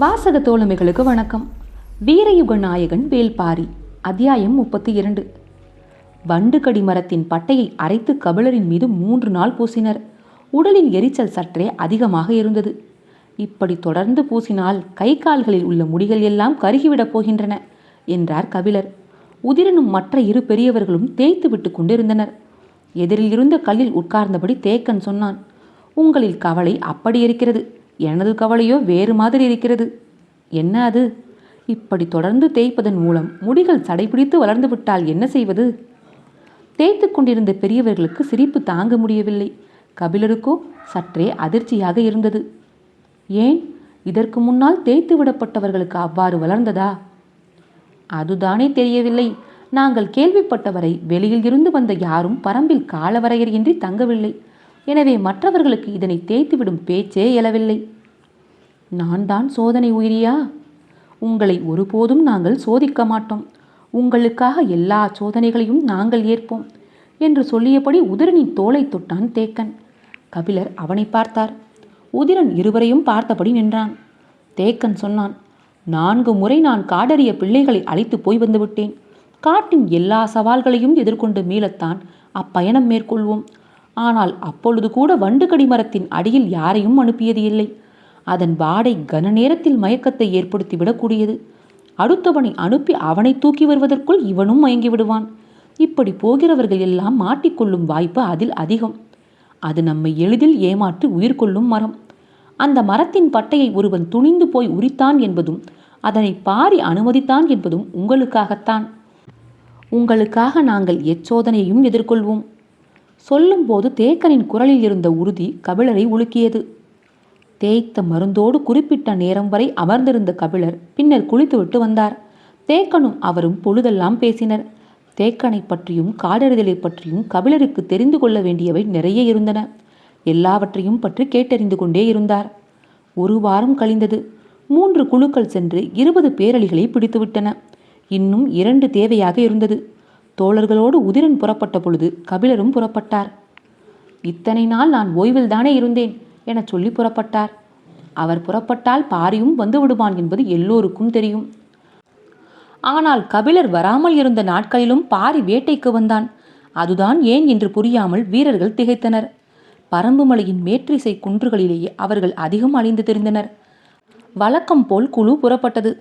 வாசக தோழமைகளுக்கு வணக்கம். வீரயுக நாயகன் வேல்பாரி. அத்தியாயம் 32. வண்டுகடி மரத்தின் பட்டையை அரைத்து கபிலரின் மீது 3 நாள் பூசினர். உடலின் எரிச்சல் சற்றே அதிகமாக இருந்தது. இப்படி தொடர்ந்து பூசினால் கை கால்களில் உள்ள முடிகள் எல்லாம் கருகிவிடப் போகின்றன என்றார் கபிலர். உதிரனும் மற்ற 2 பெரியவர்களும் தேய்த்து விட்டு கொண்டிருந்தனர். எதிரில் இருந்த கல்லில் உட்கார்ந்தபடி தேக்கன் சொன்னான், உங்களில் கவலை அப்படி இருக்கிறது, எனது கவலையோ வேறு மாதிரி இருக்கிறது. என்ன அது? இப்படி தொடர்ந்து தேய்ப்பதன் மூலம் முடிகள் சடைபிடித்து வளர்ந்து விட்டால் என்ன செய்வது? தேய்த்து கொண்டிருந்த பெரியவர்களுக்கு சிரிப்பு தாங்க முடியவில்லை. கபிலருக்கோ சற்றே அதிர்ச்சியாக இருந்தது. ஏன், இதற்கு முன்னால் தேய்த்து விடப்பட்டவர்களுக்கு அவ்வாறு வளர்ந்ததா? அதுதானே தெரியவில்லை. நாங்கள் கேள்விப்பட்டவரை வெளியில் இருந்து வந்த யாரும் பரம்பில் காலவரையறையின்றி தங்கவில்லை. எனவே மற்றவர்களுக்கு இதனை தேய்த்துவிடும் பேச்சே எழவில்லை. நான் தான் சோதனை உயிரியா? உங்களை ஒருபோதும் நாங்கள் சோதிக்க மாட்டோம். உங்களுக்காக எல்லா சோதனைகளையும் நாங்கள் ஏற்போம் என்று சொல்லியபடி உதிரனின் தோளை தொட்டான் தேக்கன். கபிலர் அவனை பார்த்தார். உதிரன் இருவரையும் பார்த்தபடி நின்றான். தேக்கன் சொன்னான், 4 முறை நான் காடறிய பிள்ளைகளை அழைத்து போய் வந்துவிட்டேன். காட்டின் எல்லா சவால்களையும் எதிர்கொண்டு மீளத்தான் அப்பயணம் மேற்கொள்வோம். ஆனால் அப்பொழுது கூட வண்டுகடி மரத்தின் அடியில் யாரையும் அனுப்பியது இல்லை. அதன் வாடை கன நேரத்தில் மயக்கத்தை ஏற்படுத்தி விடக்கூடியது. அடுத்தவனை அனுப்பி அவனை தூக்கி வருவதற்குள் இவனும் மயங்கி விடுவான். இப்படி போகிறவர்கள் எல்லாம் மாட்டிக்கொள்ளும் வாய்ப்பு அதில் அதிகம். அது நம்மை எளிதில் ஏமாற்றி உயிர் கொள்ளும் மரம். அந்த மரத்தின் பட்டையை ஒருவன் துணிந்து போய் உரித்தான் என்பதும் அதனை பாரி அனுமதித்தான் என்பதும் உங்களுக்காகத்தான். உங்களுக்காக நாங்கள் எச்சோதனையையும் எதிர்கொள்வோம். சொல்லும்போது தேக்கனின் குரலில் இருந்த உறுதி கபிலரை உலுக்கியது. தேய்த்த மருந்தோடு குறிப்பிட்ட நேரம் வரை அமர்ந்திருந்த கபிலர் பின்னர் குளித்துவிட்டு வந்தார். தேக்கனும் அவரும் பொழுதெல்லாம் பேசினர். தேக்கனை பற்றியும் காடறிதலை பற்றியும் கபிலருக்கு தெரிந்து கொள்ள வேண்டியவை நிறைய இருந்தன. எல்லாவற்றையும் பற்றி கேட்டறிந்து கொண்டே இருந்தார். 1 வாரம் கழிந்தது. 3 குழுக்கள் சென்று 20 பேரளிகளை பிடித்துவிட்டன. இன்னும் 2 தேவையாக இருந்தது. தோழர்களோடு உதிரன் புறப்பட்ட பொழுது கபிலரும் புறப்பட்டார். இத்தனை நாள் நான் ஓய்வில் தானே இருந்தேன் என சொல்லி புறப்பட்டார். அவர் புறப்பட்டால் பாரியும் வந்து விடுவான் என்பது எல்லோருக்கும் தெரியும். ஆனால் கபிலர் வராமல் இருந்த நாட்களிலும் பாரி வேட்டைக்கு வந்தான். அதுதான் ஏன் என்று புரியாமல் வீரர்கள் திகைத்தனர். பரம்புமலையின் மேற்றிசை குன்றுகளிலேயே அவர்கள் அதிகம் அழிந்து தெரிந்தனர். வழக்கம் போல் குழு புறப்பட்டது.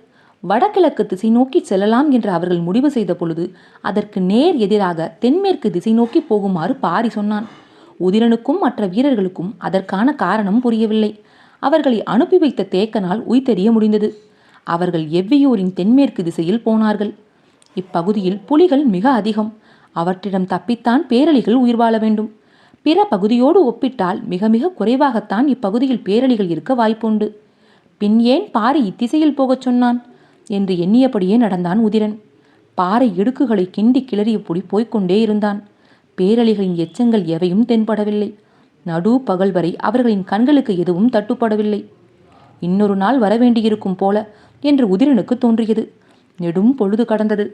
வடகிழக்கு திசை நோக்கி செல்லலாம் என்று அவர்கள் முடிவு செய்த பொழுது அதற்கு நேர் எதிராக தென்மேற்கு திசை நோக்கி போகுமாறு பாரி சொன்னான். உதிரனுக்கும் மற்ற வீரர்களுக்கும் அதற்கான காரணம் புரியவில்லை. அவர்களை அனுப்பி வைத்த தேக்கனால் உய்தெறிய முடிந்தது. அவர்கள் எவ்வியூரின் தென்மேற்கு திசையில் போனார்கள். இப்பகுதியில் புலிகள் மிக அதிகம். அவற்றிடம் தப்பித்தான் பேரளிகள் உயிர் வாழ வேண்டும். பிற பகுதியோடு ஒப்பிட்டால் மிக மிக குறைவாகத்தான் இப்பகுதியில் பேரளிகள் இருக்க வாய்ப்புண்டு. பின் ஏன் பாரி இத்திசையில் போகச் சொன்னான் என்று எண்ணியபடியே நடந்தான் உதிரன். பாறை இடுக்குகளை கிண்டி கிளறியபடி போய்கொண்டே இருந்தான். பேரளிகளின் எச்சங்கள் எவையும் தென்படவில்லை. நடு பகல் வரை அவர்களின் கண்களுக்கு எதுவும் தட்டுப்படவில்லை. இன்னொரு நாள் வரவேண்டியிருக்கும் போல என்று உதிரனுக்கு தோன்றியது. நெடும் பொழுது கடந்தது.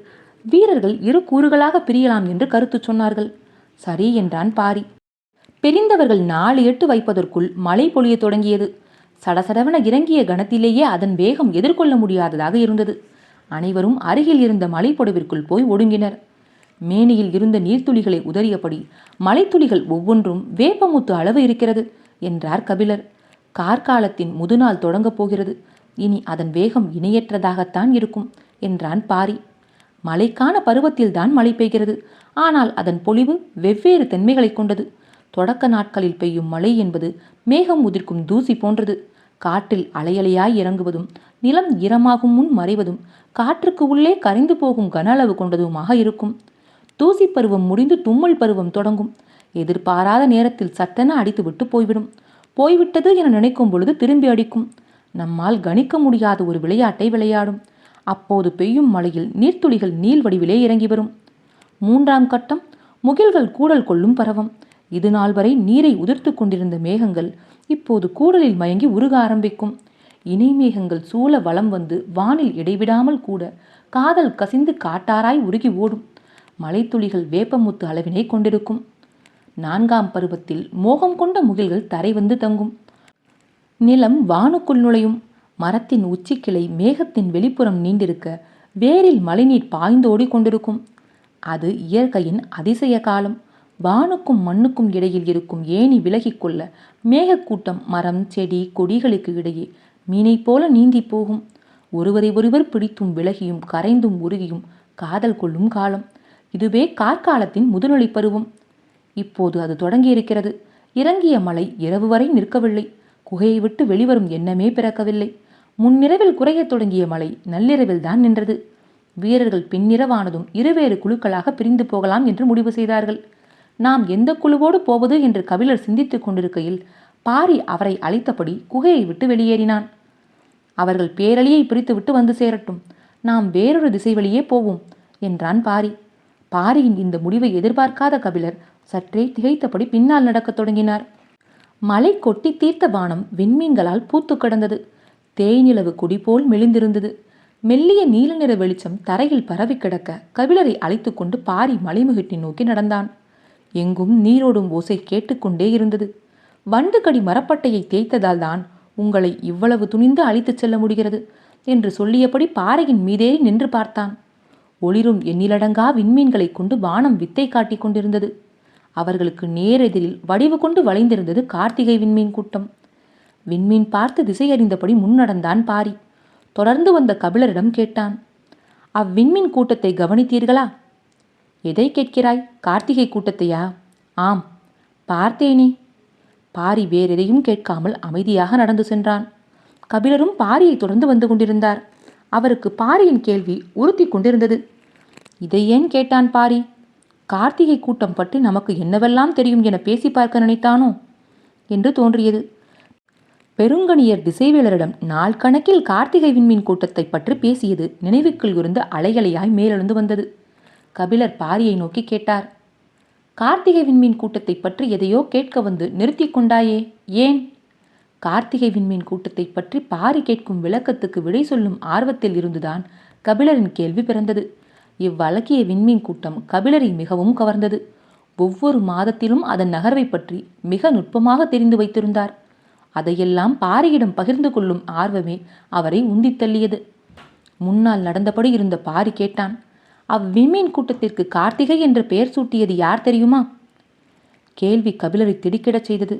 வீரர்கள் 2 கூறுகளாக பிரியலாம் என்று கருத்து சொன்னார்கள். சரி என்றான் பாரி. பிரிந்தவர்கள் 4 எட்டு வைப்பதற்குள் மழை பொழிய தொடங்கியது. சடசடவென இறங்கிய கணத்திலேயே அதன் வேகம் எதிர்கொள்ள முடியாததாக இருந்தது. அனைவரும் அருகில் இருந்த மலைப்பொடவிற்குள் போய் ஒடுங்கினர். மேனியில் இருந்த நீர்த்துளிகளை உதறியபடி, மலைத்துளிகள் ஒவ்வொன்றும் வேப்பமுத்து அளவு இருக்கிறது என்றார் கபிலர். கார்காலத்தின் முதுநாள் தொடங்கப் போகிறது. இனி அதன் வேகம் இணையற்றதாகத்தான் இருக்கும் என்றான் பாரி. மழைக்கான பருவத்தில்தான் மழை பெய்கிறது. ஆனால் அதன் பொழிவு வெவ்வேறு தன்மைகளை கொண்டது. தொடக்க நாட்களில் பெய்யும் மழை என்பது மேகம் உதிர்க்கும் தூசி போன்றது. காற்றில் அலையலையாய் இறங்குவதும் நிலம் ஈரமாகும் முன் மறைவதும் காற்றுக்கு உள்ளே கரைந்து போகும் கன அளவு கொண்டதுமாக இருக்கும். தூசி பருவம் முடிந்து தும்மல் பருவம் தொடங்கும். எதிர்பாராத நேரத்தில் சட்டென அடித்துவிட்டு போய்விடும். போய்விட்டது என நினைக்கும் பொழுது திரும்பி அடிக்கும். நம்மால் கணிக்க முடியாத ஒரு விளையாட்டை விளையாடும். அப்போது பெய்யும் மழையில் நீர்த்துளிகள் நீள் வடிவிலே இறங்கி வரும். 3ஆம் கட்டம் முகில்கள் கூடல் கொள்ளும் பருவம். இது நாள் வரை நீரை உதிர்த்து கொண்டிருந்த மேகங்கள் இப்போது கூடலில் மயங்கி உருக ஆரம்பிக்கும். இணை மேகங்கள் சூழ வலம் வந்து வானில் இடைவிடாமல் கூட காதல் கசிந்து காட்டாராய் உருகி ஓடும். மலைத்துளிகள் வேப்பமுத்து அளவினை கொண்டிருக்கும். 4ஆம் பருவத்தில் மோகம் கொண்ட முகில்கள் தரை வந்து தங்கும். நிலம் வானுக்குள் நுழையும். மரத்தின் உச்சிக்கிளை மேகத்தின் வெளிப்புறம் நீண்டிருக்க வேரில் மழைநீர் பாய்ந்தோடி கொண்டிருக்கும். அது இயற்கையின் அதிசய காலம். வானுக்கும் மண்ணுக்கும் இடையில் இருக்கும் ஏணி விலகிக் கொள்ள மேகக்கூட்டம் மரம் செடி கொடிகளுக்கு இடையே மீனை போல நீந்தி போகும். ஒருவரை ஒருவர் பிடித்தும் விலகியும் கரைந்தும் உருகியும் காதல் கொள்ளும் காலம். இதுவே கார்காலத்தின் முதுநிலை பருவம். இப்போது அது தொடங்கியிருக்கிறது. இறங்கிய மழை இரவு வரை நிற்கவில்லை. குகையை விட்டு வெளிவரும் எண்ணமே பிறக்கவில்லை. முன்னிரவில் குறையத் தொடங்கிய மழை நள்ளிரவில் தான் நின்றது. வீரர்கள் பின்னிரவானதும் இருவேறு குழுக்களாக பிரிந்து போகலாம் என்று முடிவு செய்தார்கள். நாம் எந்த குழுவோடு போவது என்று கபிலர் சிந்தித்துக் கொண்டிருக்கையில் பாரி அவரை அழைத்தபடி குகையை விட்டு வெளியேறினான். அவர்கள் பேரழியை பிரித்துவிட்டு வந்து சேரட்டும், நாம் வேறொரு திசை வழியே போவோம் என்றான் பாரி. பாரியின் இந்த முடிவை எதிர்பார்க்காத கபிலர் சற்றே திகைத்தபடி பின்னால் நடக்கத் தொடங்கினார். மழை கொட்டி தீர்த்த வானம் விண்மீன்களால் பூத்து கிடந்தது. தேய்நிலவு கொடி போல் மெலிந்திருந்தது. மெல்லிய நீல நிற வெளிச்சம் தரையில் பரவி கிடக்க கபிலரை அழைத்து கொண்டு பாரி மலைமுகட்டை நோக்கி நடந்தான். எங்கும் நீரோடும் ஓசை கேட்டுக்கொண்டே இருந்தது. வண்டுகடி மரப்பட்டையை தேய்த்ததால் தான் உங்களை இவ்வளவு துணிந்து அழைத்துச் செல்ல முடிகிறது என்று சொல்லியபடி பாறையின் மீதேறி நின்று பார்த்தான். ஒளிரும் எண்ணிலடங்கா விண்மீன்களை கொண்டு வானம் வித்தை காட்டிக் கொண்டிருந்தது. அவர்களுக்கு நேரெதிரில் வடிவு கொண்டு வளைந்திருந்தது கார்த்திகை விண்மீன் கூட்டம். விண்மீன் பார்த்து திசையறிந்தபடி முன்னடந்தான் பாரி. தொடர்ந்து வந்த கபிலரிடம் கேட்டான், அவ்விண்மீன் கூட்டத்தை கவனித்தீர்களா? எதை கேட்கிறாய்? கார்த்திகை கூட்டத்தையா? ஆம், பார்த்தேனே. பாரி வேறெதையும் கேட்காமல் அமைதியாக நடந்து சென்றான். கபிலரும் பாரியை தொடர்ந்து வந்து கொண்டிருந்தார். அவருக்கு பாரியின் கேள்வி உறுத்தி கொண்டிருந்தது. இதை ஏன் கேட்டான் பாரி? கார்த்திகை கூட்டம் பற்றி நமக்கு என்னவெல்லாம் தெரியும் என பேசி பார்க்க நினைத்தானோ என்று தோன்றியது. பெருங்கணியர் திசைவேலரிடம் நாள் கணக்கில் கார்த்திகை விண்மீன் கூட்டத்தை பற்றி பேசியது நினைவுக்குள் இருந்து அலைகளையாய் மேலெழுந்து வந்தது. கபிலர் பாரியை நோக்கி கேட்டார், கார்த்திகை விண்மீன் கூட்டத்தை பற்றி எதையோ கேட்க வந்து நிறுத்தி கொண்டாயே, ஏன்? கார்த்திகை விண்மீன் கூட்டத்தை பற்றி பாரி கேட்கும் விளக்கத்துக்கு விடை சொல்லும் ஆர்வத்தில் இருந்துதான் கபிலரின் கேள்வி பிறந்தது. இவ்வழகிய விண்மீன் கூட்டம் கபிலரை மிகவும் கவர்ந்தது. ஒவ்வொரு மாதத்திலும் அதன் நகர்வை பற்றி மிக நுட்பமாக தெரிந்து வைத்திருந்தார். அதையெல்லாம் பாரியிடம் பகிர்ந்து கொள்ளும் ஆர்வமே அவரை உந்தித் தள்ளியது. முன்னால் நடந்தபடி இருந்த பாரி கேட்டான், அவ்விண்மீன் கூட்டத்திற்கு கார்த்திகை என்ற பெயர் சூட்டியது யார் தெரியுமா? கேள்வி கபிலரை திடுக்கிடச் செய்தது.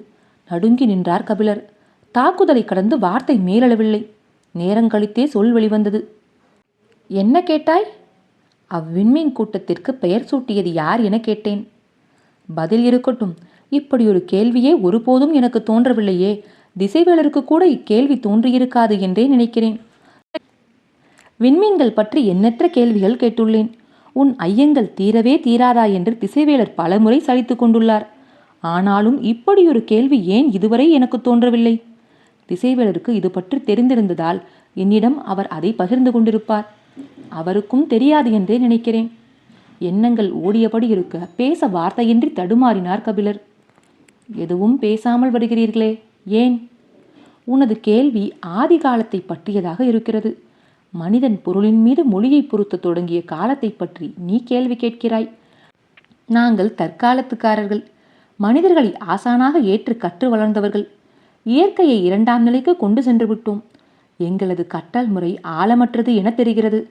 நடுங்கி நின்றார் கபிலர். தாக்குதலை கடந்து வார்த்தை மேலளவில்லை. நேரங்கழித்தே சொல் வெளிவந்தது. என்ன கேட்டாய்? அவ்விண்மீன் கூட்டத்திற்கு பெயர் சூட்டியது யார் என கேட்டேன். பதில் இருக்கட்டும். இப்படி ஒரு கேள்வியே ஒருபோதும் எனக்கு தோன்றவில்லையே. திசைவேலருக்கு கூட இக்கேள்வி தோன்றியிருக்காது என்றே நினைக்கிறேன். விண்மீன்கள் பற்றி எண்ணற்ற கேள்விகள் கேட்டுள்ளேன். உன் ஐயங்கள் தீரவே தீராதா என்று திசைவேலர் பலமுறை சலித்து கொண்டுள்ளார். ஆனாலும் இப்படியொரு கேள்வி ஏன் இதுவரை எனக்கு தோன்றவில்லை? திசைவேலருக்கு இது பற்றி தெரிந்திருந்ததால் என்னிடம் அவர் அதை பகிர்ந்து கொண்டிருப்பார். அவருக்கும் தெரியாது என்றே நினைக்கிறேன். எண்ணங்கள் ஓடியபடி இருக்க பேச வார்த்தையின்றி தடுமாறினார் கபிலர். எதுவும் பேசாமல் வருகிறீர்களே, ஏன்? உனது கேள்வி ஆதி காலத்தை பற்றியதாக இருக்கிறது. மனிதன் பொருளின் மீது மொழியை பொருத்த தொடங்கிய காலத்தை பற்றி நீ கேள்வி கேட்கிறாய். நாங்கள் தற்காலத்துக்காரர்கள். மனிதர்களை ஆசானாக ஏற்று கற்று வளர்ந்தவர்கள். இயற்கையை இரண்டாம் நிலைக்கு கொண்டு சென்று விட்டோம். எங்களது கற்றல் முறை ஆழமற்றது என தெரிகிறது.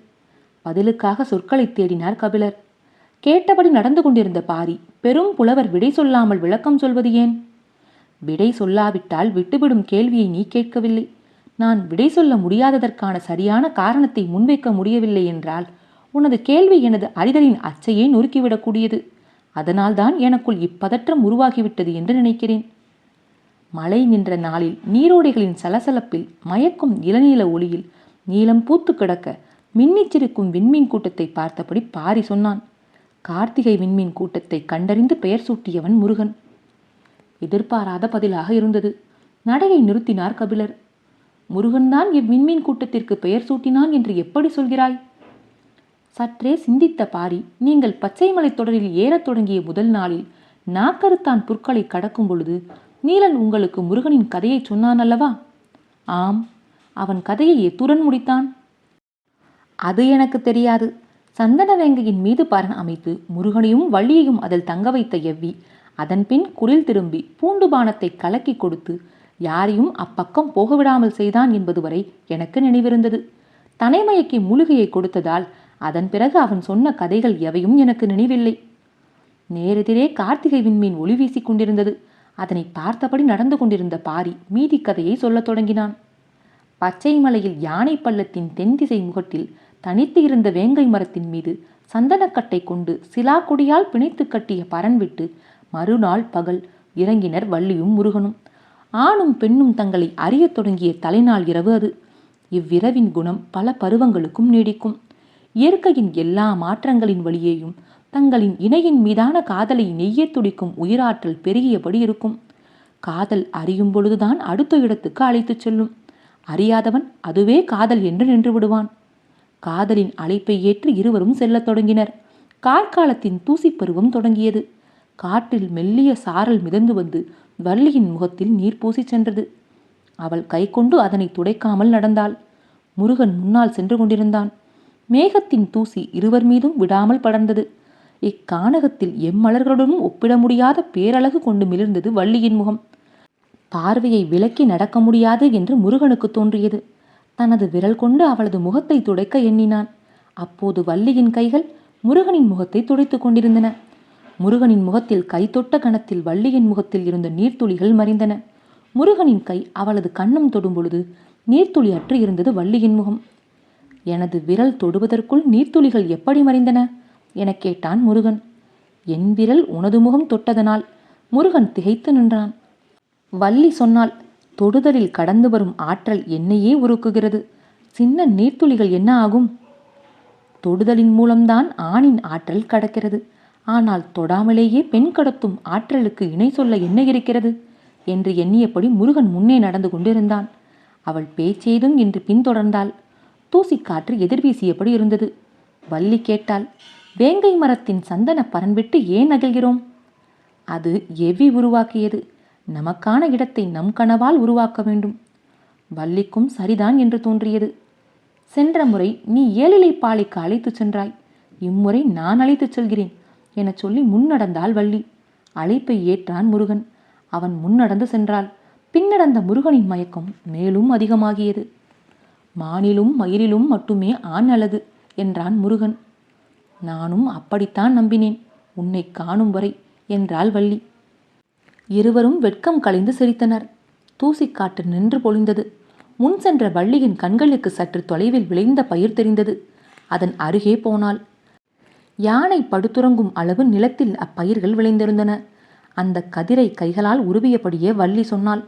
பதிலுக்காக சொற்களை தேடினார் கபிலர். கேட்டபடி நடந்து கொண்டிருந்த பாரி பெரும் புலவர் விடை சொல்லாமல் விளக்கம் சொல்வது ஏன்? விடை சொல்லாவிட்டால் விட்டுவிடும் கேள்வியை நீ கேட்கவில்லை. நான் விடை சொல்ல முடியாததற்கான சரியான காரணத்தை முன்வைக்க முடியவில்லை என்றால் உனது கேள்வி எனது அறிதலின் அச்சையை நொறுக்கிவிடக்கூடியது. அதனால்தான் எனக்குள் இப்பதற்றம் உருவாகிவிட்டது என்று நினைக்கிறேன். மழை நின்ற நாளில் நீரோடைகளின் சலசலப்பில் மயக்கும் இளநீல ஒளியில் நீலம் பூத்து கிடக்க மின்னிச்சிருக்கும் விண்மீன் கூட்டத்தை பார்த்தபடி பாரி சொன்னான். கார்த்திகை விண்மீன் கூட்டத்தை கண்டறிந்து பெயர் சூட்டியவன் முருகன். எதிர்பாராத பதிலாக இருந்தது. நடையை நிறுத்தினார் கபிலர். முருகன்தான் இவ்விண்மீன் கூட்டத்திற்கு பெயர் சூட்டினான் என்று எப்படி சொல்கிறாய்? சற்றே சிந்தித்த பாரி, நீங்கள் பச்சைமலை தொடரில் ஏறத் தொடங்கிய முதல் நாளில் நாக்கருத்தான் புற்களை கடக்கும் பொழுது நீலன் உங்களுக்கு முருகனின் கதையை சொன்னான் அல்லவா? ஆம். அவன் கதையை எத்துடன் முடித்தான்? அது எனக்கு தெரியாது. சந்தன வேங்கையின் மீது பரன் அமைத்து முருகனையும் வள்ளியையும் அதில் தங்க வைத்த எவ்வி அதன்பின் குரில் திரும்பி பூண்டு பானத்தை கலக்கி கொடுத்து யாரையும் அப்பக்கம் போகவிடாமல் செய்தான் என்பது வரை எனக்கு நினைவிருந்தது. தனைமயக்கி மூலிகையை கொடுத்ததால் அதன் பிறகு அவன் சொன்ன கதைகள் எவையும் எனக்கு நினைவில்லை. நேரெதிரே கார்த்திகை விண்மீன் ஒளி வீசிக் கொண்டிருந்தது. அதனை பார்த்தபடி நடந்து கொண்டிருந்த பாரி மீதி கதையை சொல்லத் தொடங்கினான். பச்சை மலையில் யானை பள்ளத்தின் தென்திசை முகட்டில் தனித்து இருந்த வேங்கை மரத்தின் மீது சந்தனக்கட்டை கொண்டு சிலாக்கொடியால் பிணைத்து கட்டிய பரன் விட்டு மறுநாள் பகல் இறங்கினர் வள்ளியும் முருகனும். ஆணும் பெண்ணும் தங்களை அறியத் தொடங்கிய தலைநாள் இரவு அது. இவ்விரவின் குணம் பல பருவங்களுக்கும் நீடிக்கும். இயற்கையின் எல்லா மாற்றங்களின் வழியேயும் தங்களின் இணையின் மீதான காதலை நெய்யத் துடிக்கும் உயிராற்றல் பெருகியபடி இருக்கும். காதல் அறியும் பொழுதுதான் அடுத்த இடத்துக்கு அழைத்துச் செல்லும். அறியாதவன் அதுவே காதல் என்று நின்று விடுவான். காதலின் அழைப்பை ஏற்று இருவரும் செல்லத் தொடங்கினர். கார்காலத்தின் தூசிப்பருவம் தொடங்கியது. காற்றில் மெல்லிய சாரல் மிதந்து வந்து வள்ளியின் முகத்தில் நீர் பூசி சென்றது. அவள் கை கொண்டு அதனை துடைக்காமல் நடந்தாள். முருகன் முன்னால் சென்று கொண்டிருந்தான். மேகத்தின் தூசி இருவர் மீதும் விடாமல் படர்ந்தது. இக்கானகத்தில் எம்மலர்களுடனும் ஒப்பிட முடியாத பேரழகு கொண்டு மிளிர்ந்தது வள்ளியின் முகம். பார்வையை விலக்கி நடக்க முடியாது என்று முருகனுக்கு தோன்றியது. தனது விரல் கொண்டு அவளது முகத்தை துடைக்க எண்ணினான். அப்போது வள்ளியின் கைகள் முருகனின் முகத்தை துடைத்துக் கொண்டிருந்தன. முருகனின் முகத்தில் கை தொட்ட கணத்தில் வள்ளியின் முகத்தில் இருந்த நீர்த்துளிகள் மறைந்தன. முருகனின் கை அவளது கன்னம் தொடும் பொழுது நீர்த்துளி அற்று இருந்தது வள்ளியின் முகம். எனது விரல் தொடுவதற்குள் நீர்த்துளிகள் எப்படி மறைந்தன எனக் கேட்டான் முருகன். என் விரல் உனது முகம் தொட்டதனால். முருகன் திகைத்து நின்றான். வள்ளி சொன்னாள், தொடுதலில் கடந்து வரும் ஆற்றல் என்னையே உருக்குகிறது. சின்ன நீர்த்துளிகள் என்ன ஆகும்? தொடுதலின் மூலம்தான் ஆணின் ஆற்றல் கடக்கிறது. ஆனால் தொடாமலேயே பெண் கடத்தும் ஆற்றலுக்கு இணை சொல்ல என்ன இருக்கிறது என்று எண்ணியபடி முருகன் முன்னே நடந்து கொண்டிருந்தான். அவள் பேச்சேதும் இன்று பின்தொடர்ந்தாள். தூசிக்காற்று எதிர்வீசியபடி இருந்தது. வள்ளி கேட்டாள், வேங்கை மரத்தின் சந்தன பரன்விட்டு ஏன் அகல்கிறோம்? அது எவ்வி உருவாக்கியது. நமக்கான இடத்தை நம் கனவால் உருவாக்க வேண்டும். வள்ளிக்கும் சரிதான் என்று தோன்றியது. சென்ற முறை நீ ஏழிலை பாலைக்கு அழைத்துச் சென்றாய். இம்முறை நான் அழைத்துச் செல்கிறேன் என சொல்லி முன்னடந்தாள் வள்ளி. அழைப்பை ஏற்றான் முருகன். அவன் முன்னடந்து சென்றாள். பின்னடந்த முருகனின் மயக்கம் மேலும் அதிகமாகியது. மானிலும் மயிலிலும் மட்டுமே ஆண் அழகு என்றான் முருகன். நானும் அப்படித்தான் நம்பினேன் உன்னை காணும் வரை என்றாள் வள்ளி. இருவரும் வெட்கம் கலைந்து சிரித்தனர். தூசிக்காற்று நின்று பொழிந்தது. முன் சென்ற வள்ளியின் கண்களுக்கு சற்று தொலைவில் விளைந்த பயிர் தெரிந்தது. அதன் அருகே போனாள். யானை படுத்துறங்கும் அளவு நிலத்தில் அப்பயிர்கள் விளைந்திருந்தன. அந்த கதிரை கைகளால் உருவியபடியே வள்ளி சொன்னாள்,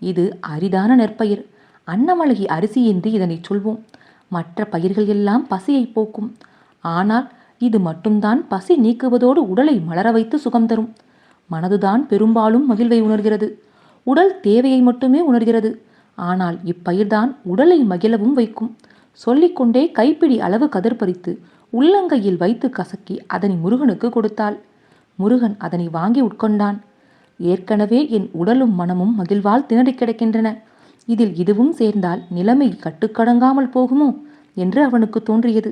இது அரிதான நெற்பயிர். அன்னமழகி அரிசி என்று இதனை சொல்வோம். மற்ற பயிர்கள் எல்லாம் பசியை போக்கும். ஆனால் இது மட்டும்தான் பசி நீக்குவதோடு உடலை மலர வைத்து சுகம் தரும். மனதுதான் பெரும்பாலும் மகிழ்வை உணர்கிறது. உடல் தேவையை மட்டுமே உணர்கிறது. ஆனால் இப்பயிர்தான் உடலை மகிழவும் வைக்கும். சொல்லிக்கொண்டே கைப்பிடி அளவு கதிர் பறித்து உள்ளங்கையில் வைத்து கசக்கி அதனை முருகனுக்கு கொடுத்தாள். முருகன் அதனை வாங்கி உட்கொண்டான். ஏற்கனவே என் உடலும் மனமும் மகிழ்வால் திணறி கிடக்கின்றன. இதில் இதுவும் சேர்ந்தால் நிலைமை கட்டுக்கடங்காமல் போகுமோ என்று அவனுக்கு தோன்றியது.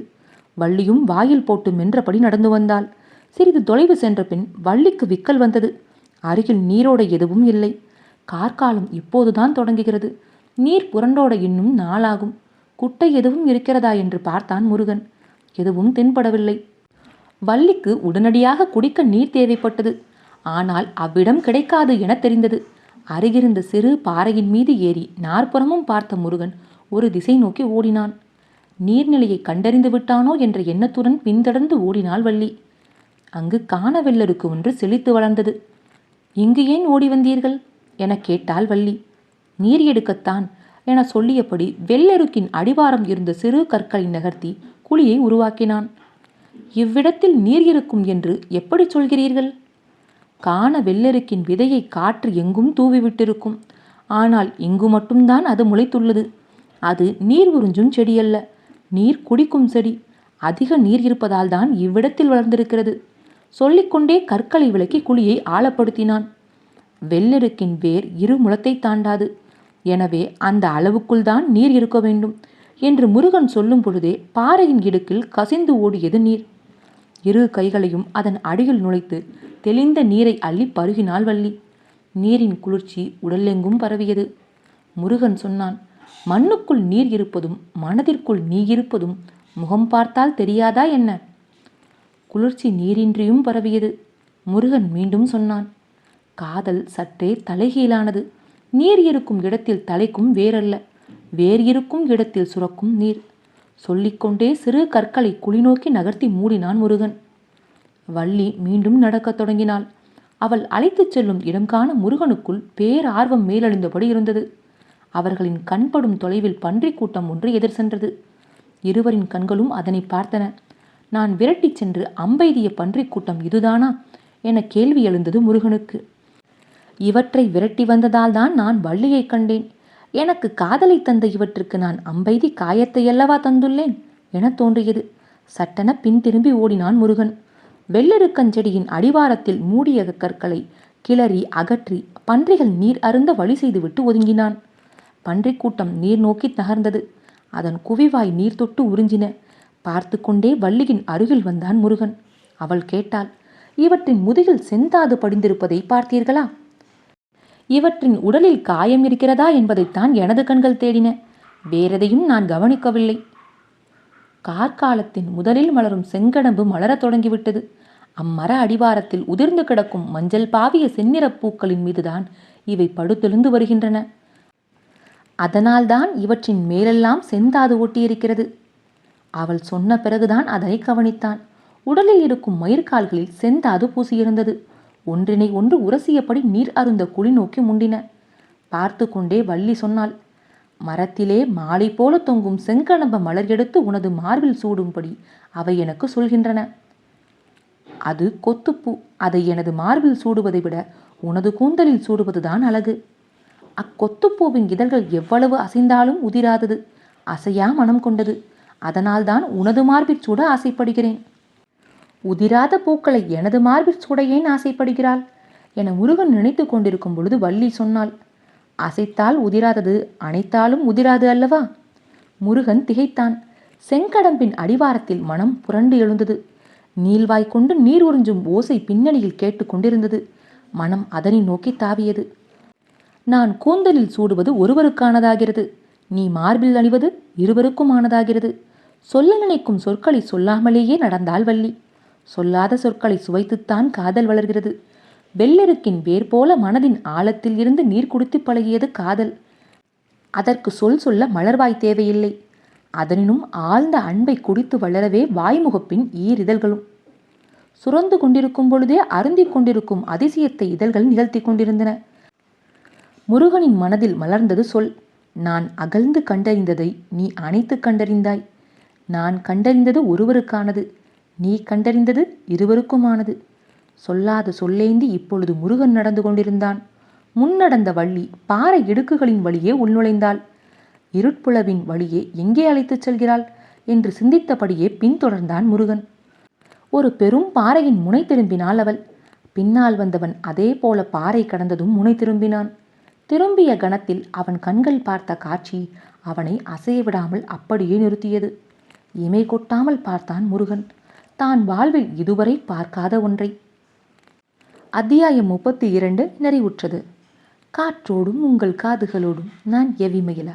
வள்ளியும் வாயில் போட்டு மென்றபடி நடந்து வந்தாள். சிறிது தொலைவு சென்ற பின் வள்ளிக்கு விக்கல் வந்தது. அருகில் நீரோடை எதுவும் இல்லை. கார்காலம் இப்போதுதான் தொடங்குகிறது. நீர் புரண்டோட இன்னும் நாளாகும். குட்டை எதுவும் இருக்கிறதா என்று பார்த்தான் முருகன். எதுவும் தென்படவில்லை. வள்ளிக்கு உடனடியாக குடிக்க நீர் தேவைப்பட்டது. ஆனால் அவ்விடம் கிடைக்காது என தெரிந்தது. அருகிருந்த சிறு பாறையின் மீது ஏறி நாற்புறமும் பார்த்த முருகன் ஒரு திசை நோக்கி ஓடினான். நீர்நிலையை கண்டறிந்து விட்டானோ என்ற எண்ணத்துடன் பின்தொடர்ந்து ஓடினாள் வள்ளி. அங்கு காணவெள்ளருக்கு ஒன்று செழித்து வளர்ந்தது. இங்கு ஏன் ஓடி வந்தீர்கள் என கேட்டாள் வள்ளி. நீர் எடுக்கத்தான் என சொல்லியபடி வெள்ளெருக்கின் அடிவாரம் இருந்த சிறு கற்களை நகர்த்தி குழியை உருவாக்கினான். இவ்விடத்தில் நீர் இருக்கும் என்று எப்படி சொல்கிறீர்கள்? காண வெள்ளெருக்கின் விதையை காற்று எங்கும் தூவிவிட்டிருக்கும். ஆனால் இங்கு மட்டும்தான் அது முளைத்துள்ளது. அது நீர் உறிஞ்சும் செடியல்ல, நீர் குடிக்கும் செடி. அதிக நீர் இருப்பதால் தான் இவ்விடத்தில் வளர்ந்திருக்கிறது. சொல்லிக்கொண்டே கற்களை விலக்கி குழியை ஆழப்படுத்தினான். வெள்ளெருக்கின் வேர் 2 முழத்தை தாண்டாது. எனவே அந்த அளவுக்குள் தான் நீர் இருக்க வேண்டும் என்று முருகன் சொல்லும் பொழுதே பாறையின் இடுக்கில் கசிந்து ஓடியது நீர். 2 கைகளையும் அதன் அடியில் நுழைத்து தெளிந்த நீரை அள்ளி பருகினாள் வள்ளி. நீரின் குளிர்ச்சி உடலெங்கும் பரவியது. முருகன் சொன்னான், மண்ணுக்குள் நீர் இருப்பதும் மனதிற்குள் நீ இருப்பதும் முகம் பார்த்தால் தெரியாதா என்ன? குளிர்ச்சி நீரின்றியும் பரவியது. முருகன் மீண்டும் சொன்னான், காதல் சற்றே தலைகீழானது. நீர் இருக்கும் இடத்தில் தலைக்கும் வேரல்ல, வேர் இருக்கும் இடத்தில் சுரக்கும் நீர். சொல்லிக்கொண்டே சிறு கற்களை குளிநோக்கி நகர்த்தி மூடினான் முருகன். வள்ளி மீண்டும் நடக்கத் தொடங்கினாள். அவள் அழைத்துச் செல்லும் இடம் காண முருகனுக்குள் பேரார்வம் மேலெழுந்தபடி இருந்தது. அவர்களின் கண்படும் தொலைவில் பன்றிக் கூட்டம் ஒன்று எதிர் சென்றது. இருவரின் கண்களும் அதனை பார்த்தன. நான் விரட்டிச் சென்று அம்பெய்திய பன்றிக் கூட்டம் இதுதானா என கேள்வி எழுந்தது முருகனுக்கு. இவற்றை விரட்டி வந்ததால் தான் நான் வள்ளியை கண்டேன். எனக்கு காதலை தந்த இவற்றுக்கு நான் அம்பெய்தி காயத்தையல்லவா தந்துள்ளேன் என தோன்றியது. சட்டென பின் திரும்பி ஓடினான் முருகன். வெள்ளெருக்கஞ்செடியின் அடிவாரத்தில் மூடிய கற்களை கிளறி அகற்றி பன்றிகள் நீர் அருந்த வழி செய்துவிட்டு ஒதுங்கினான். பன்றிக் கூட்டம் நீர் நோக்கி நகர்ந்தது. அதன் குவிவாய் நீர் தொட்டு உறிஞ்சின. பார்த்து கொண்டே வள்ளியின் அருகில் வந்தான் முருகன். அவள் கேட்டாள், இவற்றின் முதுகில் செந்தாது படிந்திருப்பதை பார்த்தீர்களா? இவற்றின் உடலில் காயம் இருக்கிறதா என்பதைத்தான் எனது கண்கள் தேடின. வேறெதையும் நான் கவனிக்கவில்லை. கார்காலத்தின் முதலில் மலரும் செங்கடம்பு மலரத் தொடங்கிவிட்டது. அம்மர அடிவாரத்தில் உதிர்ந்து கிடக்கும் மஞ்சள் பாவிய செந்நிறப் பூக்களின் மீதுதான் இவை படுத்தெழுந்து வருகின்றன. அதனால்தான் இவற்றின் மேலெல்லாம் செந்தாது ஒட்டியிருக்கிறது. அவள் சொன்ன பிறகுதான் அதனை கவனித்தான். உடலில் இருக்கும் மயிர்கால்களில் செந்தாது பூசியிருந்தது. ஒன்றினை ஒன்று உரசியபடி நீர் அருந்த குழி நோக்கி முண்டின. பார்த்து கொண்டே வள்ளி சொன்னாள், மரத்திலே மாலை போல தொங்கும் செங்கடம்ப மலர் எடுத்து உனது மார்பில் சூடும்படி அவை எனக்கு சொல்கின்றன. அது கொத்துப்பூ. அதை எனது மார்பில் சூடுவதை விட உனது கூந்தலில் சூடுவதுதான் அழகு. அக்கொத்துப்பூவின் இதழ்கள் எவ்வளவு அசைந்தாலும் உதிராதது, அசையா மனம் கொண்டது. அதனால்தான் உனது மார்பில் சூட ஆசைப்படுகிறேன். உதிராத பூக்களை எனது மார்பில் சூட ஏன் ஆசைப்படுகிறாள் என முருகன் நினைத்து கொண்டிருக்கும் பொழுது வள்ளி சொன்னாள், அசைத்தால் உதிராதது அணைத்தாலும் உதிராது அல்லவா? முருகன் திகைத்தான். செங்கடம்பின் அடிவாரத்தில் மனம் புரண்டு எழுந்தது. நீள்வாய் கொண்டு நீர் உறிஞ்சும் ஓசை பின்னணியில் கேட்டு கொண்டிருந்தது. மனம் அதனை நோக்கி தாவியது. நான் கூந்தலில் சூடுவது ஒருவருக்கானதாகிறது, நீ மார்பில் அணிவது இருவருக்குமானதாகிறது. சொல்ல நினைக்கும் சொற்களை சொல்லாமலேயே நடந்தாள் வள்ளி. சொல்லாத சொற்களை சுவைத்துத்தான் காதல் வளர்கிறது. வெள்ளெருக்கின் வேர் போல மனதின் ஆழத்தில் இருந்து நீர் குடித்து பழகியது காதல். அதற்கு சொல்ல மலர்வாய் தேவையில்லை. அதனினும் ஆழ்ந்த அன்பை குடித்து வளரவே வாய்முகப்பின் ஈரிதழ்களும். சுரந்து கொண்டிருக்கும் பொழுதே அருந்திக் கொண்டிருக்கும் அதிசயத்தை இதழ்கள் நிகழ்த்தி கொண்டிருந்தன. முருகனின் மனதில் மலர்ந்தது சொல். நான் அகழ்ந்து கண்டறிந்ததை நீ அணைத்து கண்டறிந்தாய். நான் கண்டறிந்தது ஒருவருக்கானது, நீ கண்டறிந்தது இருவருக்குமானது. சொல்லாத சொல்லேந்தி இப்பொழுது முருகன் நடந்து கொண்டிருந்தான். முன்னடந்த வள்ளி பாறை இடுக்குகளின் வழியே உள்நுழைந்தாள். இருட்புலவின் வழியே எங்கே அழைத்துச் செல்கிறாள் என்று சிந்தித்தபடியே பின்தொடர்ந்தான் முருகன். ஒரு பெரும் பாறையின் முனை திரும்பினாள் அவள். பின்னால் வந்தவன் அதே போல பாறை கடந்ததும் முனை திரும்பினான். திரும்பிய கணத்தில் அவன் கண்கள் பார்த்த காட்சி அவனை அசைய விடாமல் அப்படியே நிறுத்தியது. இமை கொட்டாமல் பார்த்தான் முருகன், தான் வாழ்வில் இதுவரை பார்க்காத ஒன்றை. அத்தியாயம் 32 நிறைவுற்றது. காற்றோடும் உங்கள் காதுகளோடும் நான் எவிமயில.